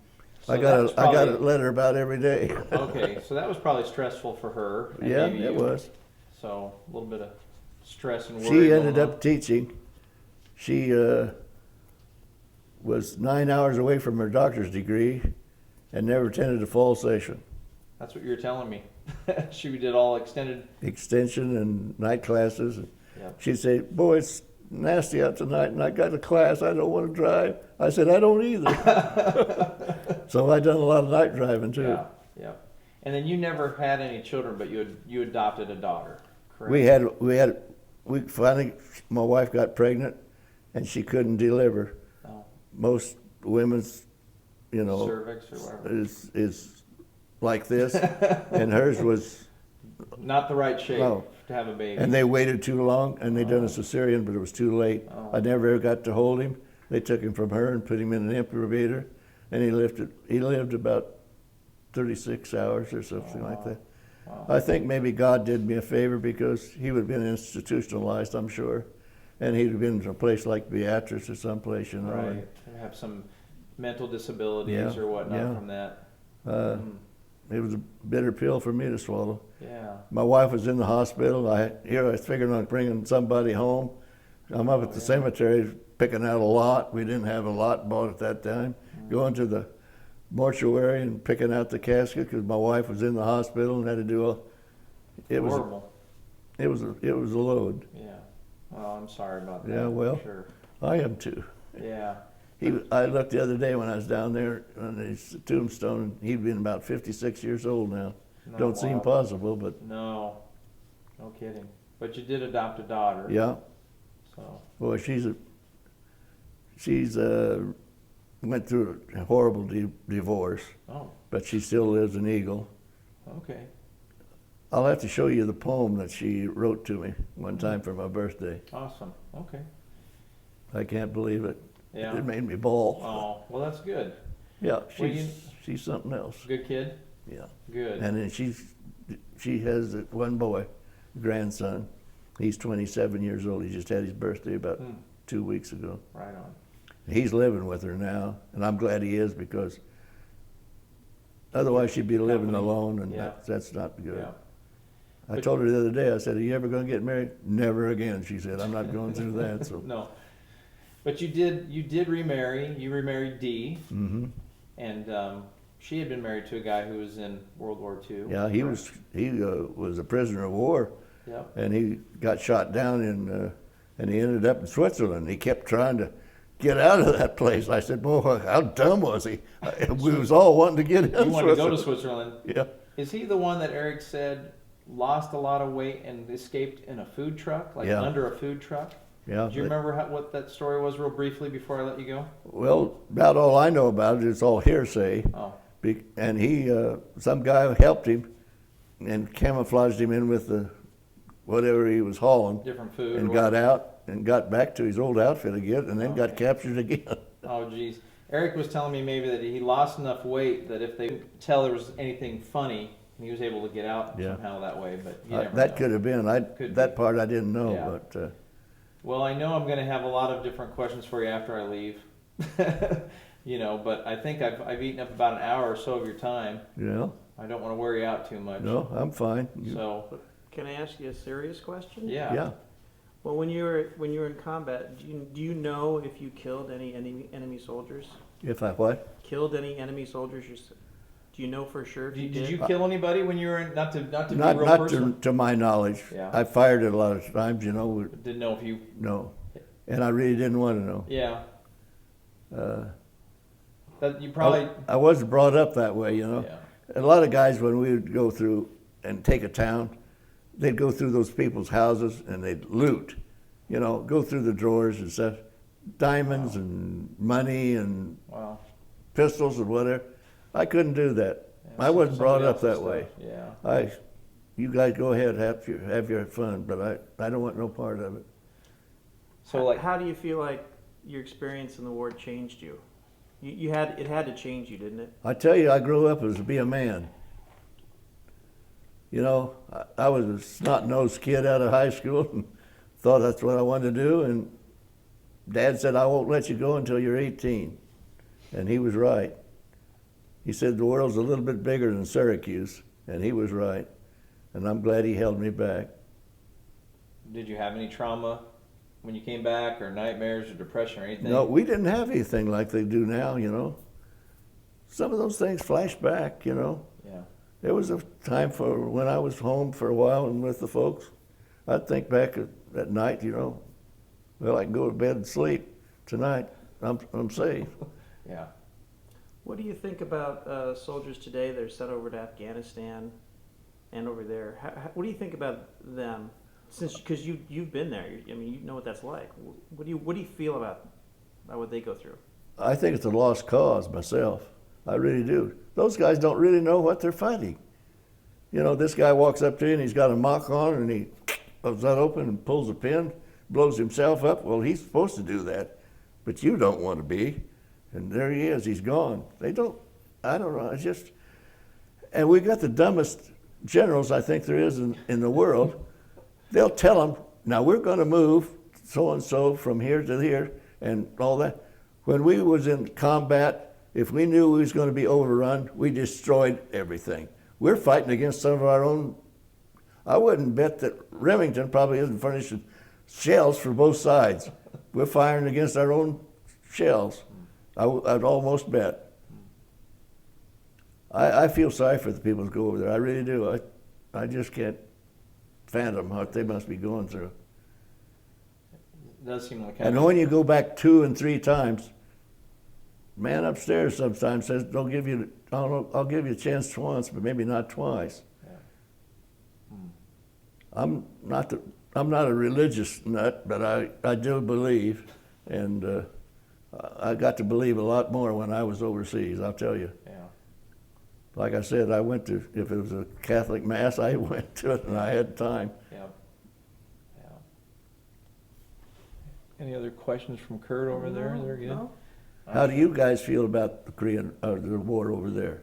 So I that was got a probably- letter about every day. Okay, so that was probably stressful for her. And Yeah, maybe it you. was. So a little bit of stress and worry. She going ended on. up teaching. She was 9 hours away from her doctor's degree and never attended a fall session. That's what you were telling me. She did all extended. Extension and night classes. Yeah. She'd say, "Boy, it's nasty out tonight and I got a class, I don't want to drive." I said, "I don't either." So I done a lot of night driving too. Yeah, yeah. And then you never had any children, but you adopted a daughter, correct? We finally, my wife got pregnant and she couldn't deliver. Oh, Most women's, cervix or whatever. is like this, and hers was, Not the right shape No. to have a baby. and they waited too long and they done a cesarean, but it was too late. Oh. I never ever got to hold him. They took him from her and put him in an incubator, and he lived about 36 hours or something like that. Wow. I think maybe God did me a favor because he would have been institutionalized, I'm sure, and he'd have been in a place like Beatrice or someplace, and Right. To have some mental disabilities Yeah, or whatnot yeah. from that. It was a bitter pill for me to swallow. Yeah. My wife was in the hospital. I was figuring on bringing somebody home. I'm up at the cemetery picking out a lot. We didn't have a lot bought at that time. Going to the mortuary and picking out the casket because my wife was in the hospital and had to do all. It was Horrible. it was a load. Yeah. Well, I'm sorry about that. Yeah, well. Sure. I am too. Yeah. I looked the other day when I was down there on his tombstone. He'd been about 56 years old now. No, Don't seem wow. possible, but No. No kidding. But you did adopt a daughter. yeah. So. Boy, she's went through a horrible divorce, Oh. but she still lives in Eagle. Okay. I'll have to show you the poem that she wrote to me one time for my birthday. Awesome. Okay. I can't believe it. Yeah. It made me bawl. Oh, well, that's good. Yeah, Well, you- she's something else. Good kid. Yeah, Good. and then she has one boy, grandson. He's 27 years old. He just had his birthday about 2 weeks ago. Right on. He's living with her now, and I'm glad he is, because otherwise she'd be living Company. alone, and Yeah. that's not good. Yeah. I But- told her the other day, I said, "Are you ever going to get married?" "Never again," she said. "I'm not going through that." So. No. But you did remarry. You remarried Dee, Mm-hmm. and she had been married to a guy who was in World War II. Yeah, he was a prisoner of war, Yep. and he got shot down and he ended up in Switzerland. He kept trying to get out of that place. I said, "Boy, how dumb was he?" We was all wanting to get in. You wanted to go to Switzerland. Yeah. Is he the one that Eric said lost a lot of weight and escaped in a food truck, like Yeah. under a food truck? Yeah. Do you remember what that story was, real briefly, before I let you go? Well, about all I know about it is all hearsay. Oh, And he, some guy helped him and camouflaged him in with the whatever he was hauling, different food. and or- got out and got back to his old outfit again, and then got Okay. captured again. Oh, geez. Eric was telling me maybe that he lost enough weight that if they didn't tell there was anything funny, he was able to get out Yeah. somehow that way. But you never That know. could have been. Could That be. part I didn't know, Yeah. but Well, I know I'm going to have a lot of different questions for you after I leave. But I think I've eaten up about an hour or so of your time. I don't want to wear you out too much. no, I'm fine. So, Can I ask you a serious question? yeah. Yeah. Well, when you were in combat, do you know if you killed any enemy soldiers? If I what? Killed any enemy soldiers? Do you know for sure if you Did did? you kill anybody when you were in, not to be a Not real not person? to my knowledge. Yeah. I fired it a lot of times, Didn't know if you, No, and I really didn't want to know. yeah. Uh, That you probably, I wasn't brought up that way, yeah. A lot of guys, when we would go through and take a town, they'd go through those people's houses and they'd loot, go through the drawers and stuff, diamonds and money and Wow. pistols and whatever. I couldn't do that. Yeah, I wasn't brought somebody up that else's way. stuff. Yeah. You guys go ahead, have your fun, but I don't want no part of it. So like, how do you feel like your experience in the war changed you? It had to change you, didn't it? I tell you, I grew up as to be a man. I was a snot-nosed kid out of high school and thought that's what I wanted to do, and Dad said, "I won't let you go until you're 18." And he was right. He said the world's a little bit bigger than Syracuse, and he was right. And I'm glad he held me back. did you have any trauma when you came back, or nightmares, or depression, or anything? No, we didn't have anything like they do now, Some of those things flash back, Yeah. There was a time for when I was home for a while and with the folks. I'd think back at night, well, I can go to bed and sleep tonight. I'm safe. Yeah. What do you think about soldiers today that are sent over to Afghanistan and over there? What do you think about them? Because you've been there, I mean, you know what that's like. What do you feel about what they go through? I think it's a lost cause myself. I really do. Those guys don't really know what they're fighting. This guy walks up to you and he's got a mock on and he opens that open and pulls a pin, blows himself up. Well, he's supposed to do that, but you don't want to be. And there he is, he's gone. I don't know, it's just, and we got the dumbest generals I think there is in the world. They'll tell them, now we're going to move so-and-so from here to here and all that. When we was in combat, if we knew we was going to be overrun, we destroyed everything. We're fighting against some of our own. I wouldn't bet that Remington probably isn't furnishing shells for both sides. We're firing against our own shells. I'd almost bet. I feel sorry for the people who go over there. I really do. I just can't fathom what they must be going through. It does seem like. And when you go back 2 and 3 times, man upstairs sometimes says, I'll give you a chance once, but maybe not twice. Yeah. I'm not a religious nut, but I do believe, and I got to believe a lot more when I was overseas, I'll tell you. Yeah. Like I said, I went to, if it was a Catholic Mass, I went to it and I had time. Yeah. Yeah. Any other questions from Kurt over there? They're good. No. How do you guys feel about the the war over there?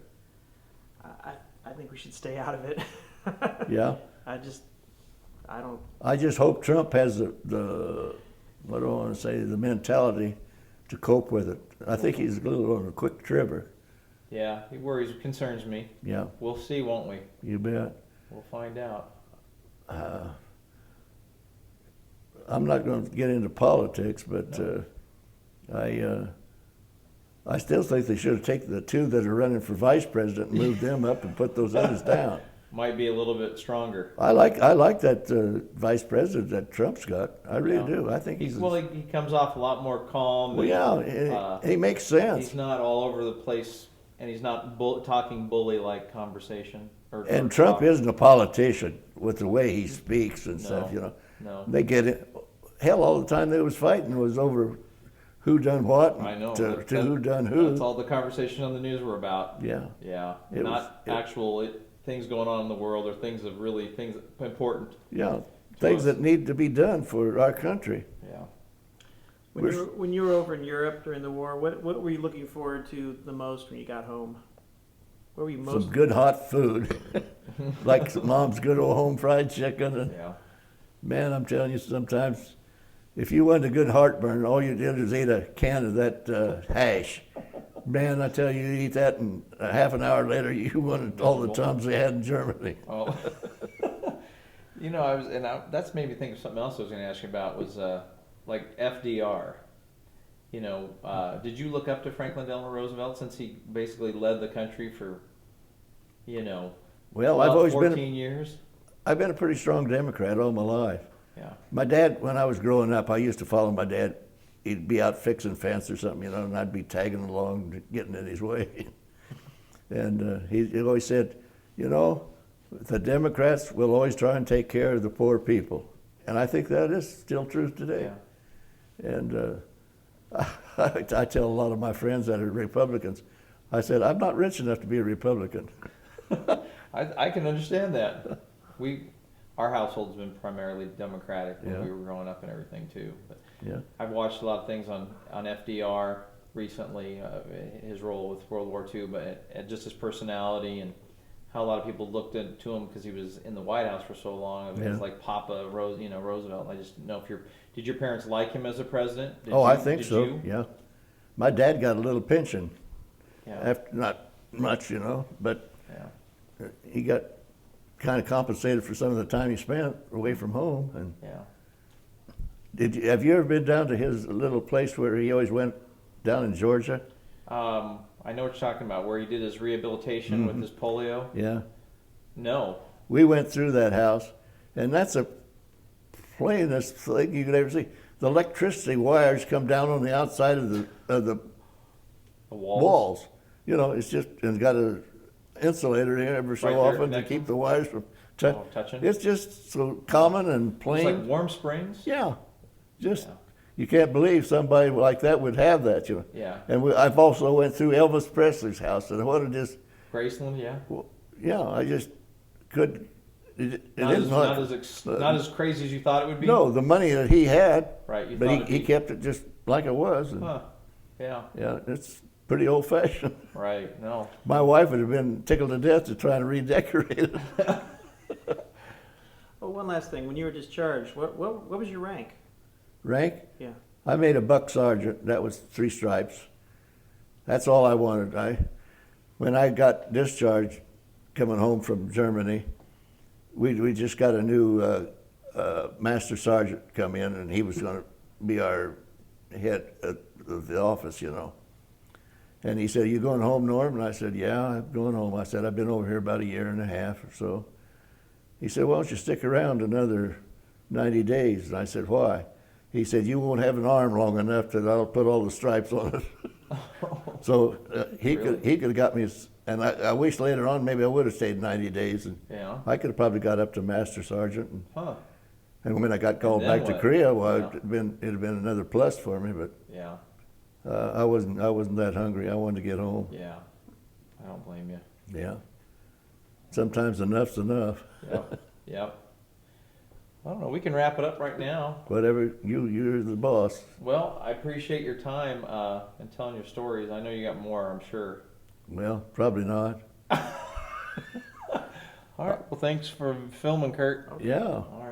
I think we should stay out of it. Yeah? I don't. I just hope Trump has the what do I want to say, the mentality to cope with it. I think he's a little on a quick trigger. Yeah, he worries, concerns me. Yeah, We'll see, won't we? you bet. We'll find out. I'm not going to get into politics, but I still think they should have taken the two that are running for vice president and moved them up and put those others down. Might be a little bit stronger. I like that vice president that Trump's got. I really do. I think he's Well, he comes off a lot more calm. well, yeah, he makes sense. He's not all over the place, and he's not talking bully-like conversation. And Trump isn't a politician with the way he speaks and stuff. You know, No. they get it. Hell, all the time they was fighting was over who done what. I know. To who done who. That's all the conversation on the news were about. Yeah. Yeah. It Not was- actual things going on in the world or things important. Yeah, things us. that need to be done for our country. Yeah. When you were over in Europe during the war, what were you looking forward to the most when you got home? What were you most? Some good hot food, like mom's good old home fried chicken. And Yeah. man, I'm telling you, sometimes if you wanted a good heartburn, all you did is eat a can of that hash. Man, I tell you, you eat that, and a half an hour later, you wanted all the Tums they had in Germany. Oh. You know, that's made me think of something else I was going to ask you about was like FDR. You know, did you look up to Franklin Delano Roosevelt since he basically led the country for, Well, I've always 14 years? I've been a pretty strong Democrat all my life. Yeah. My dad, when I was growing up, I used to follow my dad. He'd be out fixing fence or something, and I'd be tagging along, getting in his way. And he always said, the Democrats will always try and take care of the poor people. And I think that is still true today. Yeah. And I tell a lot of my friends that are Republicans, I said, I'm not rich enough to be a Republican. I can understand that. Our household's been primarily Democratic when Yeah. we were growing up and everything too. But Yeah. I've watched a lot of things on FDR recently, his role with World War II, but just his personality and how a lot of people looked to him because he was in the White House for so long. It was Yeah. like Papa Roosevelt. I just know did your parents like him as a president? I think did so. You? Yeah. My dad got a little pension. Yeah. After, not much, but Yeah. he got kind of compensated for some of the time he spent away from home. And Yeah. have you ever been down to his little place where he always went down in Georgia? I know what you're talking about, where he did his rehabilitation with his polio. Yeah. No. We went through that house, and that's the plainest thing you could ever see. The electricity wires come down on the outside of the The walls. walls. It's just, and got a insulator there ever so Right there, often to connecting? keep the wires from Touching? It's just so common and It's plain. like Warm Springs? Yeah, just Yeah. you can't believe somebody like that would have that, Yeah. And I've also went through Elvis Presley's house, and what it is, Graceland, yeah. yeah, I just could. It Not isn't not as crazy as you thought it would be? No, the money that he had, Right, you but thought it'd he be- kept it just like it was, and Huh. Yeah, yeah, it's pretty old fashioned. right, no. My wife would have been tickled to death to try to redecorate it. Oh, one last thing. When you were discharged, what was your rank? Rank? Yeah. I made a buck sergeant. That was 3 stripes. That's all I wanted. When I got discharged, coming home from Germany, we just got a new master sergeant come in, and he was going to be our head of the office, And he said, "You going home, Norm?" And I said, "Yeah, I'm going home." I said, "I've been over here about a year and a half or so." He said, "Why don't you stick around another 90 days?" And I said, "Why?" He said, "You won't have an arm long enough that I'll put all the stripes on it." So he Really? could have got me, and I wish later on maybe I would have stayed 90 days, and Yeah. I could have probably got up to master sergeant. Huh. And when I got called then back to what? Korea, well, Yeah. it'd have been another plus for me. But Yeah. I wasn't that hungry. I wanted to get home. Yeah. I don't blame you. Yeah. Sometimes enough's enough. Yep. Yep. I don't know. We can wrap it up right now. Whatever, you're the boss. Well, I appreciate your time and telling your stories. I know you got more, I'm sure. Well, probably not. All right. Well, thanks for filming, Kurt. Yeah. All